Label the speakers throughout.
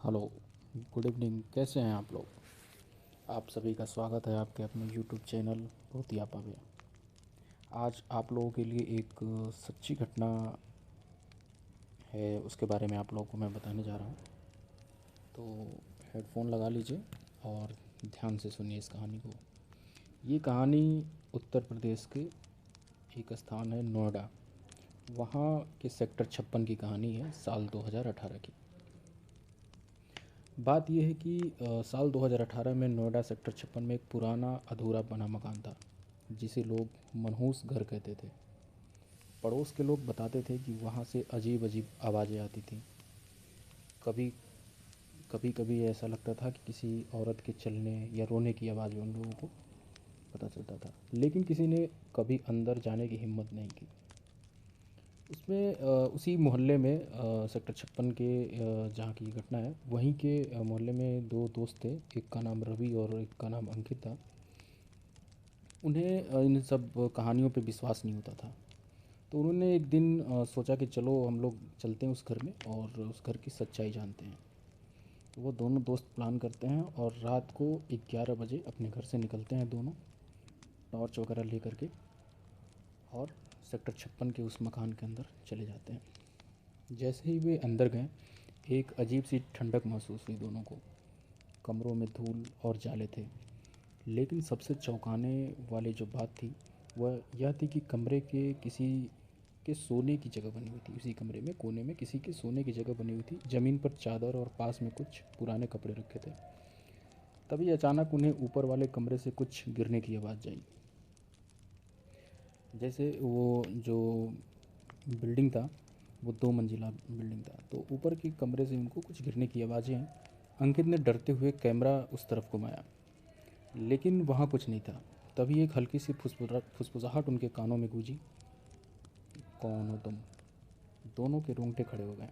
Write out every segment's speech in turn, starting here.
Speaker 1: Hello, good evening. कैसे हैं आप लोग? आप सभी का स्वागत है आपके अपने यूट्यूब चैनल भूतियापा में। आज आप लोगों के लिए एक सच्ची घटना है, उसके बारे में आप लोगों को मैं बताने जा रहा हूँ। तो हेडफोन लगा लीजिए और ध्यान से सुनिए इस कहानी को। ये कहानी उत्तर प्रदेश के एक स्थान है नोएडा, वहाँ के सेक्टर 56 की कहानी है, साल 2018 की। बात यह है कि साल 2018 में नोएडा सेक्टर 56 में एक पुराना अधूरा बना मकान था, जिसे लोग मनहूस घर कहते थे। पड़ोस के लोग बताते थे कि वहाँ से अजीब अजीब आवाज़ें आती थीं। कभी कभी कभी ऐसा लगता था कि किसी औरत के चलने या रोने की आवाज़ उन लोगों को पता चलता था, लेकिन किसी ने कभी अंदर जाने की हिम्मत नहीं की। उसमें उसी मोहल्ले में सेक्टर 56 के जहाँ की घटना है, वहीं के मोहल्ले में दो दोस्त थे। एक का नाम रवि और एक का नाम अंकित था। उन्हें इन सब कहानियों पे विश्वास नहीं होता था। तो उन्होंने एक दिन सोचा कि चलो हम लोग चलते हैं उस घर में और उस घर की सच्चाई जानते हैं। तो वो दोनों दोस्त प्लान करते हैं और रात को 11 बजे अपने घर से निकलते हैं दोनों, टॉर्च वगैरह ले करके, और सेक्टर 56 के उस मकान के अंदर चले जाते हैं। जैसे ही वे अंदर गए, एक अजीब सी ठंडक महसूस हुई दोनों को। कमरों में धूल और जाले थे, लेकिन सबसे चौंकाने वाली जो बात थी वह यह थी कि कमरे के किसी के सोने की जगह बनी हुई थी। उसी कमरे में कोने में किसी के सोने की जगह बनी हुई थी। ज़मीन पर चादर और पास में कुछ पुराने कपड़े रखे थे। तभी अचानक उन्हें ऊपर वाले कमरे से कुछ गिरने की आवाज़ आई। जैसे वो जो बिल्डिंग था, वो 2 मंजिला बिल्डिंग था, तो ऊपर के कमरे से उनको कुछ गिरने की आवाज़ें हैं। अंकित ने डरते हुए कैमरा उस तरफ घुमाया, लेकिन वहाँ कुछ नहीं था। तभी एक हल्की सी फुसफुसाहट उनके कानों में गूंजी। कौन हो तुम? दोनों के रोंगटे खड़े हो गए।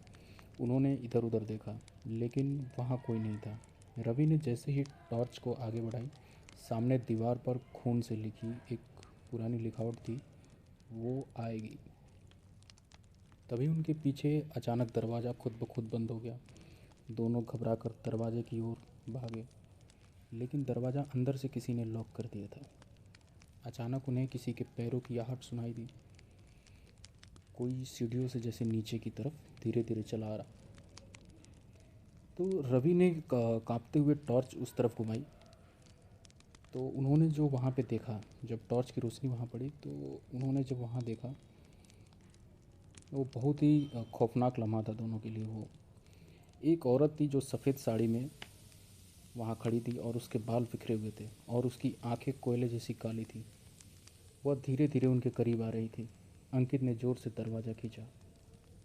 Speaker 1: उन्होंने इधर उधर देखा, लेकिन वहाँ कोई नहीं था। रवि ने जैसे ही टॉर्च को आगे बढ़ाई, सामने दीवार पर खून से लिखी एक पुरानी लिखावट थी, वो आएगी। तभी उनके पीछे अचानक दरवाज़ा खुद ब खुद बंद हो गया। दोनों घबरा कर दरवाजे की ओर भागे, लेकिन दरवाज़ा अंदर से किसी ने लॉक कर दिया था। अचानक उन्हें किसी के पैरों की आहट सुनाई दी। कोई सीढ़ियों से जैसे नीचे की तरफ धीरे धीरे चला आ रहा। तो रवि ने कांपते हुए टॉर्च उस तरफ घुमाई। तो उन्होंने जो वहाँ पे देखा, जब टॉर्च की रोशनी वहाँ पड़ी, तो उन्होंने जब वहाँ देखा, वो बहुत ही खौफनाक लम्हा था दोनों के लिए। वो एक औरत थी जो सफ़ेद साड़ी में वहाँ खड़ी थी और उसके बाल बिखरे हुए थे और उसकी आंखें कोयले जैसी काली थी। वह धीरे धीरे उनके करीब आ रही थी। अंकित ने ज़ोर से दरवाज़ा खींचा,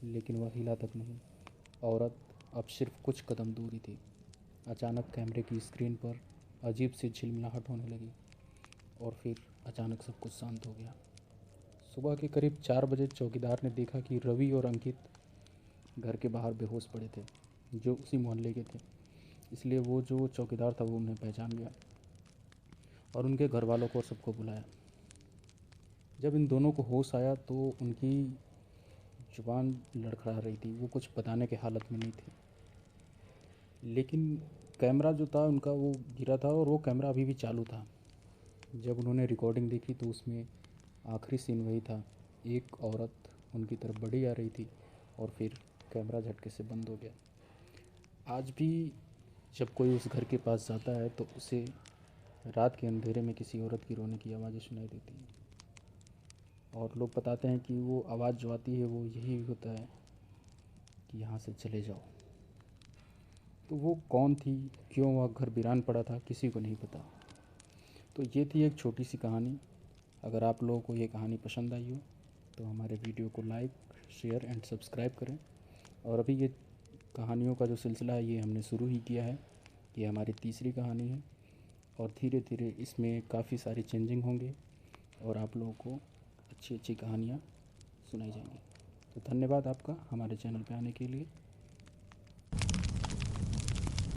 Speaker 1: लेकिन वह हिला तक नहीं। औरत अब सिर्फ कुछ कदम दूर ही थी। अचानक कैमरे की स्क्रीन पर अजीब सी झिलमिलाहट होने लगी और फिर अचानक सब कुछ शांत हो गया। सुबह के करीब 4 बजे चौकीदार ने देखा कि रवि और अंकित घर के बाहर बेहोश पड़े थे, जो उसी मोहल्ले के थे। इसलिए वो जो चौकीदार था वो उन्हें पहचान गया और उनके घर वालों को और सबको बुलाया। जब इन दोनों को होश आया तो उनकी जुबान लड़खड़ा रही थी। वो कुछ बताने के हालत में नहीं थे, लेकिन कैमरा जो था उनका वो गिरा था और वो कैमरा अभी भी चालू था। जब उन्होंने रिकॉर्डिंग देखी तो उसमें आखिरी सीन वही था। एक औरत उनकी तरफ बढ़ी आ रही थी और फिर कैमरा झटके से बंद हो गया। आज भी जब कोई उस घर के पास जाता है तो उसे रात के अंधेरे में किसी औरत की रोने की आवाज़ें सुनाई देती हैं, और लोग बताते हैं कि वो आवाज़ जो आती है वो यही होता है कि यहाँ से चले जाओ। तो वो कौन थी, क्यों वह घर वीरान पड़ा था, किसी को नहीं पता। तो ये थी एक छोटी सी कहानी। अगर आप लोगों को ये कहानी पसंद आई हो तो हमारे वीडियो को लाइक, शेयर एंड सब्सक्राइब करें। और अभी ये कहानियों का जो सिलसिला है ये हमने शुरू ही किया है। ये हमारी तीसरी कहानी है और धीरे धीरे इसमें काफ़ी सारी चेंजिंग होंगे और आप लोगों को अच्छी अच्छी कहानियाँ सुनाई जाएंगी। तो धन्यवाद आपका हमारे चैनल पे आने के लिए।